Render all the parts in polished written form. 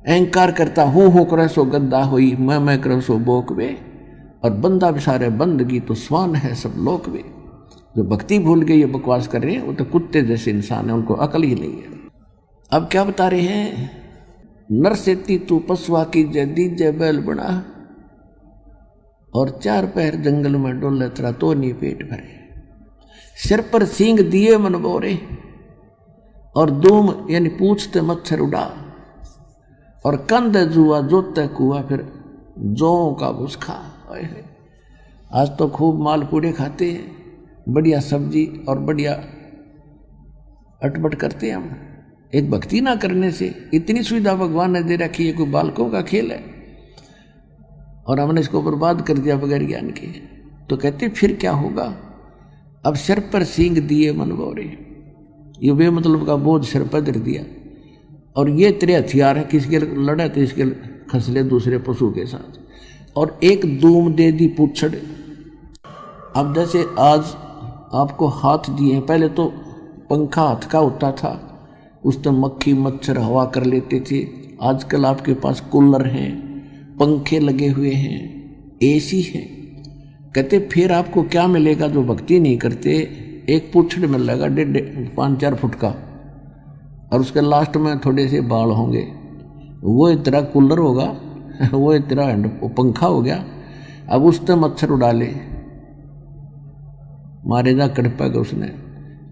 अहंकार करता हूँ करे सो गद्दा होई, मैं करो सो बोक वे, और बंदा बिसारे बंदगी तो स्वान है सब लोक वे। जो भक्ति भूल के ये बकवास कर रहे हैं वो तो कुत्ते जैसे इंसान है, उनको अकल ही नहीं है। अब क्या बता रहे हैं, नर सेती तू पशुआ की जय दीजे बैल बना, और 4 पैर जंगल में डोले तेरा तो नहीं पेट भरे। सिर पर सींग दिए मन बोरे, और दूम यानी पूछते मच्छर उड़ा, और कंध जुआ जोते कुआ फिर जौ का भूसखा। आज तो खूब मालपूड़े खाते हैं, बढ़िया सब्जी और बढ़िया अटपट करते हैं हम। एक भक्ति ना करने से इतनी सुविधा भगवान ने दे रखी है, कोई बालकों का खेल है, और हमने इसको बर्बाद कर दिया बगैर ज्ञान के। तो कहते फिर क्या होगा, अब सिर पर सींग दिए मन बोरे, ये बेमतलब का बोझ सिर पर धर दिया, और ये तेरे हथियार है, किसी के लड़े तो इसके खसले दूसरे पशु के साथ, और एक दूम दे दी पूछड़। अब जैसे आज आपको हाथ दिए हैं, पहले तो पंखा हाथ का होता था, उस तो मक्खी मच्छर हवा कर लेते थे। आजकल आपके पास कूलर हैं, पंखे लगे हुए हैं, एसी है। कहते फिर आपको क्या मिलेगा जो भक्ति नहीं करते, एक पूछड़ मिलेगा 5-4 फुट का, और उसके लास्ट में थोड़े से बाल होंगे, वो तेरा कूलर होगा, वो तेरा पंखा हो गया। अब उससे मच्छर उड़ा ले, मारेगा कड़पेगा उसने।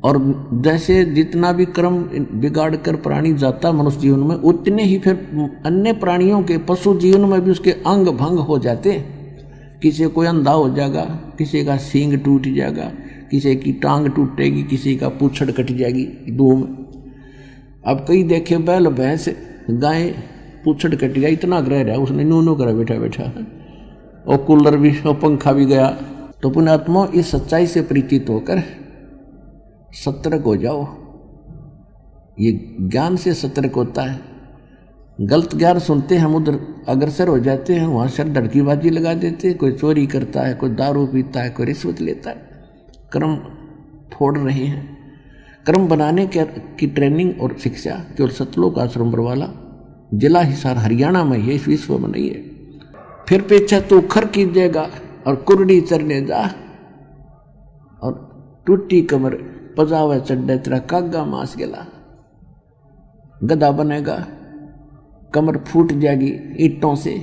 और जैसे जितना भी कर्म बिगाड़ कर प्राणी जाता मनुष्य जीवन में, उतने ही फिर अन्य प्राणियों के पशु जीवन में भी उसके अंग भंग हो जाते। किसी कोई अंधा हो जाएगा, किसी का सींग टूट जाएगा, किसी की टांग टूटेगी, किसी का पूछड़ कट जाएगी दूम। अब कई देखे बैल भैंस गाय पूछड़ कट गया, इतना ग्रह रहा उसने नूनू करा बैठा बैठा, और कूलर भी और पंखा भी गया। तो पुण्यात्मा इस सच्चाई से परिचित होकर सतर्क हो जाओ। ये ज्ञान से सतर्क होता है। गलत ज्ञान सुनते हम उधर अग्रसर हो जाते हैं, वहाँ सर डरकीबाजी लगा देते हैं। कोई चोरी करता है, कोई दारू पीता है, कोई रिश्वत लेता है। कर्म फोड़ रहे हैं। कर्म बनाने की ट्रेनिंग और शिक्षा केवल सतलोक आश्रम बरवाला जिला हिसार हरियाणा में है, इस विश्व में नहीं है। फिर पीछे तो खर कीजिएगा और कुरडी चरने जा, और टूटी कमर पजावे चड्डे तेरा कागा मांस गेला। गधा बनेगा, कमर फूट जाएगी ईंटों से,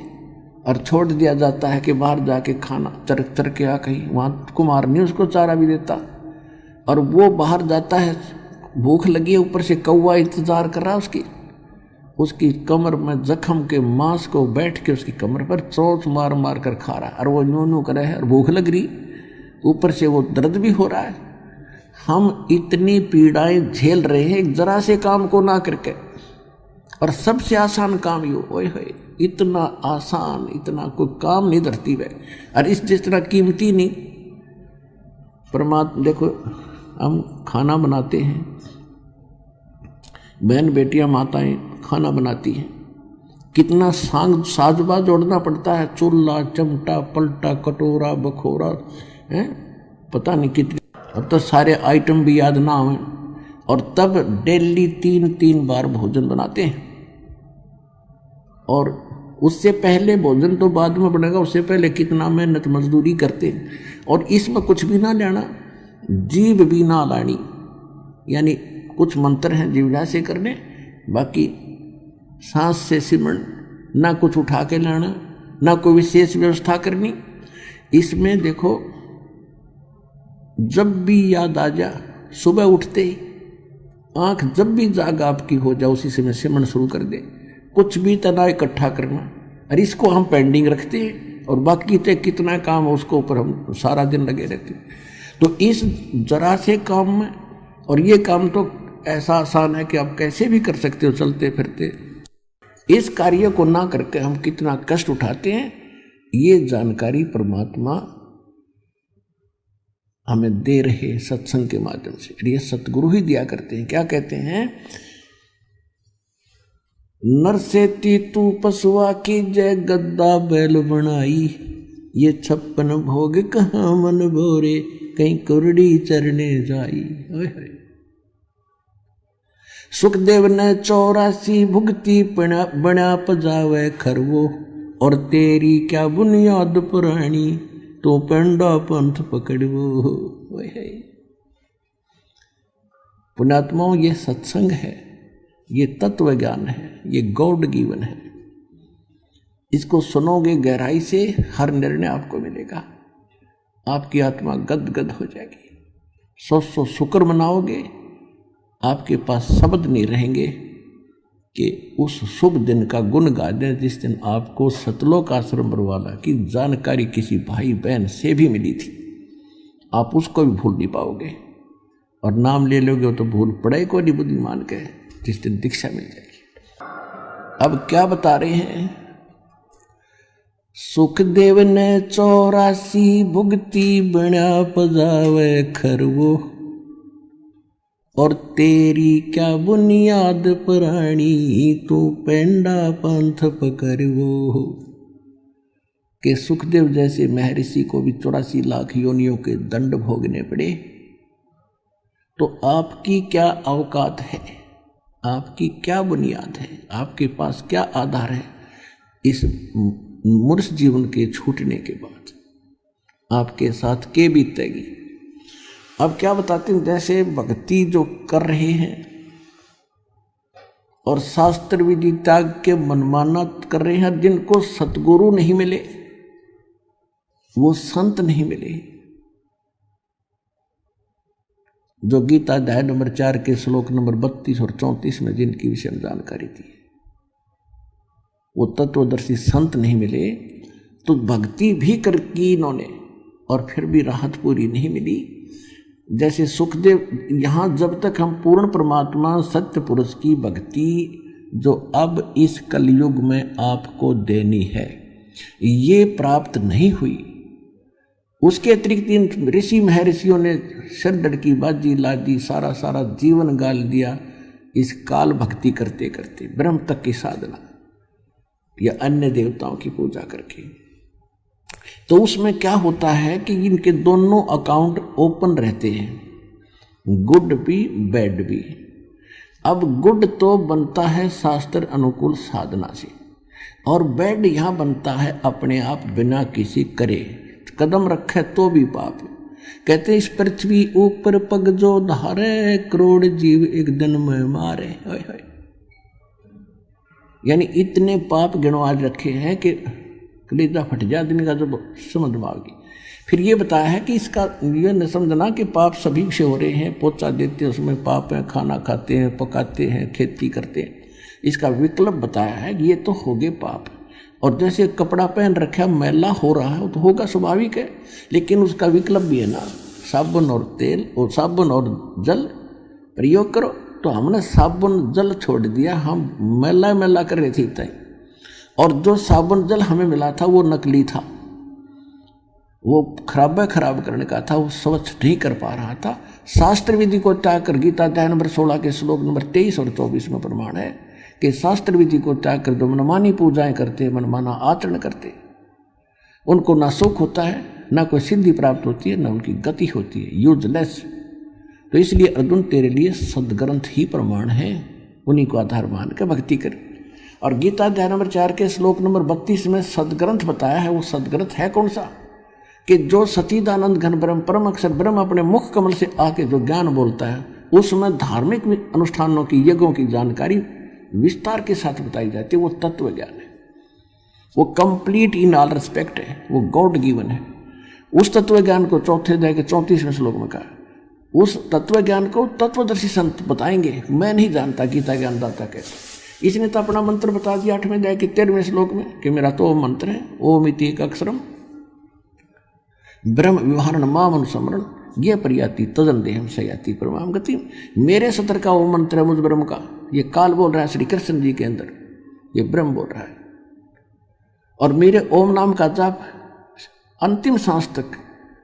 और छोड़ दिया जाता है कि बाहर जाके खाना चरक चर के आ, कहीं वहाँ कुमार नहीं उसको चारा भी देता, और वो बाहर जाता है, भूख लगी है, ऊपर से कौवा इंतजार कर रहा उसकी कमर में जख्म के मांस को बैठ के उसकी कमर पर चोंच मार मार कर खा रहा है, और वो न्यू न्यू कर रहा है, और भूख लग रही, ऊपर से वो दर्द भी हो रहा है। हम इतनी पीड़ाएं झेल रहे हैं जरा से काम को ना करके, और सबसे आसान काम यो ओए होए, इतना आसान, इतना कोई काम नहीं धरती में, और इस जिस तरह कीमती नहीं। परमात्मा देखो, हम खाना बनाते हैं, बहन बेटियां माताएं खाना बनाती हैं, कितना साजबाज जोड़ना पड़ता है, चूल्हा चमटा पलटा कटोरा बखोरा है, पता नहीं कितने। अब तो सारे आइटम भी याद ना हो, और तब डेली 3-3 बार भोजन बनाते हैं। और उससे पहले भोजन तो बाद में बनेगा, उससे पहले कितना मेहनत मजदूरी करते हैं। और इसमें कुछ भी ना लेना, जीभ भी ना लानी, यानी कुछ मंत्र हैं जीवजा से करने, बाकी सांस से सिमरन, ना कुछ उठा के लाना, ना कोई विशेष व्यवस्था करनी। इसमें देखो, जब भी याद आ जा, सुबह उठते ही आंख जब भी जाग आपकी हो जाए, उसी समय सिमरन शुरू कर दे, कुछ भी तना इकट्ठा करना। और इसको हम पेंडिंग रखते हैं, और बाकी तो कितना काम है उसको ऊपर हम सारा दिन लगे रहते हैं। तो इस जरा से काम में, और ये काम तो ऐसा आसान है कि आप कैसे भी कर सकते हो चलते फिरते, इस कार्य को ना करके हम कितना कष्ट उठाते हैं, ये जानकारी परमात्मा हमें दे रहे सत्संग के माध्यम से। ये सतगुरु ही दिया करते हैं। क्या कहते हैं, नर से तू पशुआ की जय गद्दा बैल बनाई, ये 56 भोग कहाँ मन भोरे, कहीं कुरडी चरने जाई। सुखदेव ने 84 भुगती बना पजावे खरवो, और तेरी क्या बुनियाद पुरानी, तो पेंडा पंथ पकड़वो। पुण्यात्माओं, ये सत्संग है, ये तत्व ज्ञान है, ये गॉड गिवन है। इसको सुनोगे गहराई से, हर निर्णय आपको मिलेगा, आपकी आत्मा गदगद हो जाएगी। 100 शुक्र मनाओगे, आपके पास शब्द नहीं रहेंगे कि उस शुभ दिन का गुण गा दें जिस दिन आपको सतलोक आश्रम बरवाला की जानकारी किसी भाई बहन से भी मिली थी। आप उसको भी भूल नहीं पाओगे, और नाम ले लोगे तो भूल पड़े को नहीं बुद्धिमान के, जिस दिन दीक्षा मिल जाएगी। अब क्या बता रहे हैं? सुखदेव ने 84 भुगती बना पजावे खरवो, और तेरी क्या बुनियाद पुरानी, तू पेंडा पंथ पकड़वो। के सुखदेव जैसे महर्षि को भी 84 लाख योनियों के दंड भोगने पड़े, तो आपकी क्या औकात है, आपकी क्या बुनियाद है, आपके पास क्या आधार है इस मूर्ख जीवन के छूटने के बाद आपके साथ के बीतेगी। अब क्या बताते हैं, जैसे भक्ति जो कर रहे हैं और शास्त्र विधि त्याग के मनमाना कर रहे हैं, जिनको सतगुरु नहीं मिले, वो संत नहीं मिले। जो गीता अध्याय नंबर 4 के श्लोक नंबर 32 और 34 में जिनकी विषय में जानकारी दी, वो तत्वदर्शी संत नहीं मिले, तो भक्ति भी कर की इन्होंने और फिर भी राहत पूरी नहीं मिली। जैसे सुखदेव, यहाँ जब तक हम पूर्ण परमात्मा सत्य पुरुष की भक्ति जो अब इस कलयुग में आपको देनी है, ये प्राप्त नहीं हुई, उसके अतिरिक्त इन ऋषि महर्षियों ने सिरदर्द बाजी ला दी, सारा जीवन गाल दिया इस काल भक्ति करते करते, ब्रह्म तक की साधना या अन्य देवताओं की पूजा करके। तो उसमें क्या होता है कि इनके दोनों अकाउंट ओपन रहते हैं, गुड भी बैड भी। अब गुड तो बनता है शास्त्र अनुकूल साधना से, और बैड यहाँ बनता है अपने आप बिना किसी करे, कदम रखे तो भी पाप। कहते इस पृथ्वी ऊपर पग जो धारे, करोड़ जीव एक दिन में मारे। यानी इतने पाप गिनवा रखे हैं कि कलेजा फट जाए आदमी का जब समझ में आएगी। फिर ये बताया है कि इसका ये न समझना कि पाप सभी से हो रहे हैं, पोचा देते हैं उसमें पाप है, खाना खाते हैं, पकाते हैं, खेती करते हैं। इसका विकल्प बताया है कि ये तो हो गए पाप। और जैसे कपड़ा पहन रखा मैला हो रहा है, वो तो होगा, स्वाभाविक है, लेकिन उसका विकल्प भी है ना, साबुन और तेल और साबुन और जल प्रयोग करो। तो हमने साबुन जल छोड़ दिया, हम मैला कर रहे थे तय, और जो साबुन जल हमें मिला था वो नकली था, वो खराब करने का था, वो स्वच्छ नहीं कर पा रहा था। शास्त्र विधि को त्याग कर, गीता अध्याय नंबर 16 के श्लोक नंबर 23 और 24 में प्रमाण है कि शास्त्र विधि को त्याग कर जो मनमानी पूजाएं करते, मनमाना आचरण करते, उनको ना सुख होता है, ना कोई सिद्धि प्राप्त होती है, ना उनकी गति होती है, यूजलेस। तो इसलिए अर्जुन तेरे लिए सदग्रंथ ही प्रमाण है, उन्हीं को आधार मान के भक्ति कर। और गीता अध्याय नंबर 4 के श्लोक नंबर 32 में सदग्रंथ बताया है। वो सदग्रंथ है कौन सा? कि जो सच्चिदानंद घन ब्रह्म परम अक्षर ब्रह्म अपने मुख कमल से आके जो ज्ञान बोलता है, उसमें धार्मिक अनुष्ठानों की, यज्ञों की जानकारी विस्तार के साथ बताई जाती है। वो तत्व ज्ञान है, वो कंप्लीट इन ऑल रिस्पेक्ट है, वो गॉड गिवन है। उस तत्व ज्ञान को चौथे अध्याय के 34वें श्लोक में कहा, उस तत्व ज्ञान को तत्वदर्शी संत बताएंगे, मैं नहीं जानता गीता ज्ञानदाता कैसे। इसने तो अपना मंत्र बता दिया 8वें अध्याय के 13वें श्लोक में कि मेरा तो मंत्र है, ओम इति एक अक्षरम ब्रह्म व्यवहारण माम अनुस्मरण ये प्रयाति तजन देहम सयाति परमाम गति। मेरे सतर का वो मंत्र है, मुझ ब्रह्म का। ये काल बोल रहा है श्री कृष्ण जी के अंदर, ये ब्रह्म बोल रहा है। और मेरे ओम नाम का जाप अंतिम सांस तक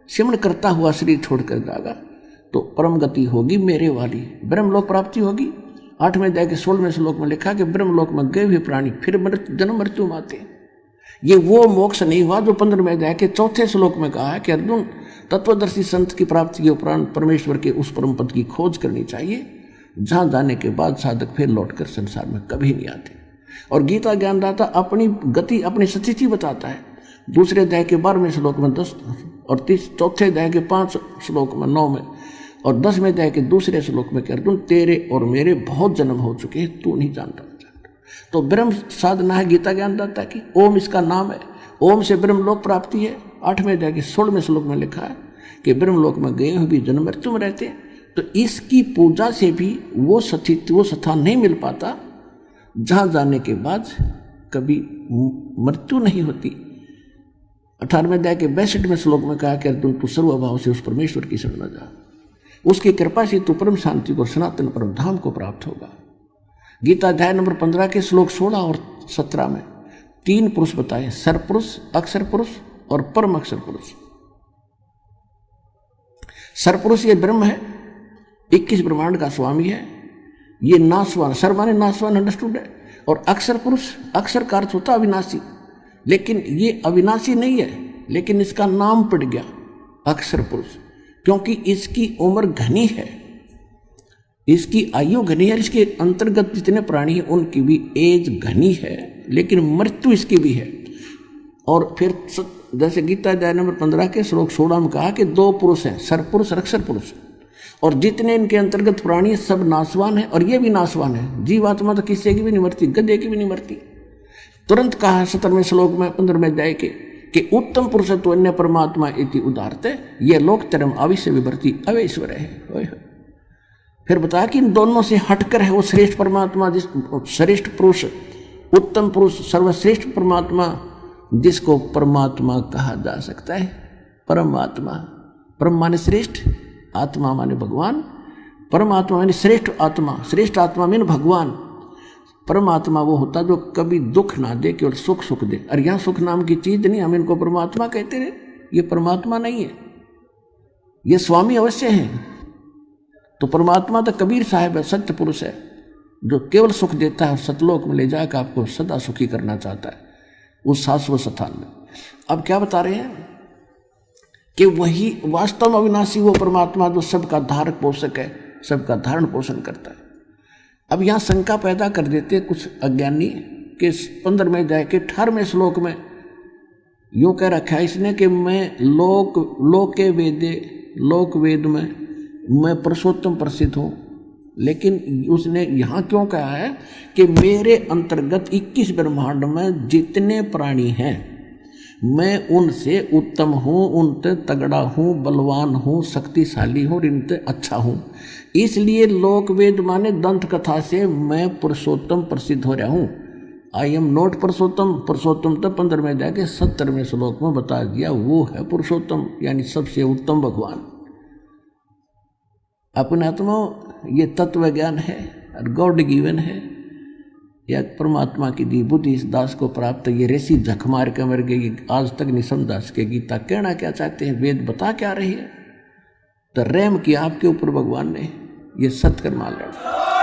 सिमरण करता हुआ शरीर छोड़कर जाएगा तो परम गति होगी मेरे वाली, ब्रह्मलोक प्राप्ति होगी। 8वें अध्याय के 16वें श्लोक में लिखा कि ब्रह्मलोक में गए हुए प्राणी फिर जन्म मृत्यु में आते। ये वो मोक्ष नहीं हुआ जो 15वें अध्याय के 4थे श्लोक में कहा है कि अर्जुन तत्वदर्शी संत की प्राप्ति के उपरांत परमेश्वर के उस परम पद की खोज करनी चाहिए जहाँ जाने के बाद साधक फिर लौटकर संसार में कभी नहीं आते। और गीता ज्ञानदाता अपनी गति अपनी स्थिति बताता है। दूसरे अध्याय के 12वें श्लोक में 10 और चौथे अध्याय के 5 श्लोक में 9 में और 10वें अध्याय के दूसरे श्लोक में कहते हैं तेरे और मेरे बहुत जन्म हो चुके हैं, तू नहीं जानता। तो ब्रह्म साधना है गीता ज्ञानदाता की। ओम इसका नाम है। ओम से ब्रह्मलोक प्राप्ति है। 8वें अध्याय के 16वें श्लोक में लिखा है कि ब्रह्मलोक में गए हुए भी जन्म मृत्यु में रहते हैं। तो इसकी पूजा से भी वो स्थान नहीं मिल पाता जहाँ जाने के बाद कभी मृत्यु नहीं होती। 18वें अध्याय के 62वें श्लोक में कहा कि अर्जुन तू सर्वभाव से उस परमेश्वर की शरण में जा, उसकी कृपा से तू परम शांति को सनातन परम धाम को प्राप्त होगा। गीता अध्याय नंबर 15 के श्लोक 16 और 17 में 3 पुरुष बताए, सरपुरुष, अक्षर पुरुष और परम अक्षर पुरुष। सरपुरुष ये ब्रह्म है, 21 ब्रह्मांड का स्वामी है, ये नाशवान, सर माने नाशवान अंडरस्टूड है। और अक्षर पुरुष, अक्षर का अर्थ होता अविनाशी, लेकिन ये अविनाशी नहीं है, लेकिन इसका नाम पड़ गया अक्षर पुरुष क्योंकि इसकी उम्र घनी है, इसकी आयु घनी है, इसके अंतर्गत जितने प्राणी हैं उनकी भी एज घनी है, लेकिन मृत्यु इसकी भी है। और फिर जैसे गीता अध्याय नंबर 15 के श्लोक 16 में कहा कि 2 पुरुष हैं, सरपुरुष और अक्षर पुरुष, और जितने इनके अंतर्गत प्राणी सब नाशवान है और ये भी नाशवान है। जीवात्मा तो किसी की भी नहीं मरती, गधे की भी नहीं मरती। तुरंत कहा 17वें श्लोक में 15वें अध्याय के कि उत्तम पुरुष तो अन्य परमात्मा इति उदारते ये लोक तरम अविश्य विभर्ति अवैश्वर है। फिर बताया कि इन दोनों से हटकर है वो श्रेष्ठ परमात्मा, जिस श्रेष्ठ पुरुष, उत्तम पुरुष, सर्वश्रेष्ठ परमात्मा जिसको परमात्मा कहा जा सकता है। परमात्मा, परम माने श्रेष्ठ, आत्मा माने भगवान, परमात्मा माने श्रेष्ठ आत्मा, श्रेष्ठ आत्मा माने भगवान। परमात्मा वो होता जो कभी दुख ना दे, केवल सुख सुख दे। और यहाँ सुख नाम की चीज नहीं, हम इनको परमात्मा कहते रहे, ये परमात्मा नहीं है, ये स्वामी अवश्य है। तो परमात्मा तो कबीर साहब है, सत्य पुरुष है, जो केवल सुख देता है, सतलोक में ले जाकर आपको सदा सुखी करना चाहता है उस शाश्वत स्थान में। अब क्या बता रहे हैं कि वही वास्तव में अविनाशी वो परमात्मा जो सबका धारक पोषक है, सबका धारण पोषण करता है। अब यहाँ शंका पैदा कर देते कुछ अज्ञानी कि 15वें अध्याय के 18वें श्लोक में यूं कह रखा है इसने कि मैं लोके वेदे, लोक वेद में मैं पुरुषोत्तम प्रसिद्ध हूँ। लेकिन उसने यहाँ क्यों कहा है कि मेरे अंतर्गत 21 ब्रह्मांड में जितने प्राणी हैं मैं उनसे उत्तम हूँ, उनसे तगड़ा हूँ, बलवान हूँ, शक्तिशाली हूँ, इनसे अच्छा हूँ। इसलिए लोक वेद माने दंत कथा से मैं पुरुषोत्तम प्रसिद्ध हो रहा हूँ। आई एम नॉट पुरुषोत्तम। पुरुषोत्तम तो 15वें अध्याय के 70वें श्लोक में बता दिया, वो है पुरुषोत्तम, यानी सबसे उत्तम भगवान। अपने आत्मा ये तत्व ज्ञान है और गॉड गिवन है, या परमात्मा की दी बुद्धि इस दास को प्राप्त। ये ऋषि झक मार के मर गई, आज तक नहीं समझा सके गीता कहना क्या चाहते हैं, वेद बता क्या रही है। तो रहम किया आपके ऊपर भगवान ने, ये सत्कर्म मान लेना।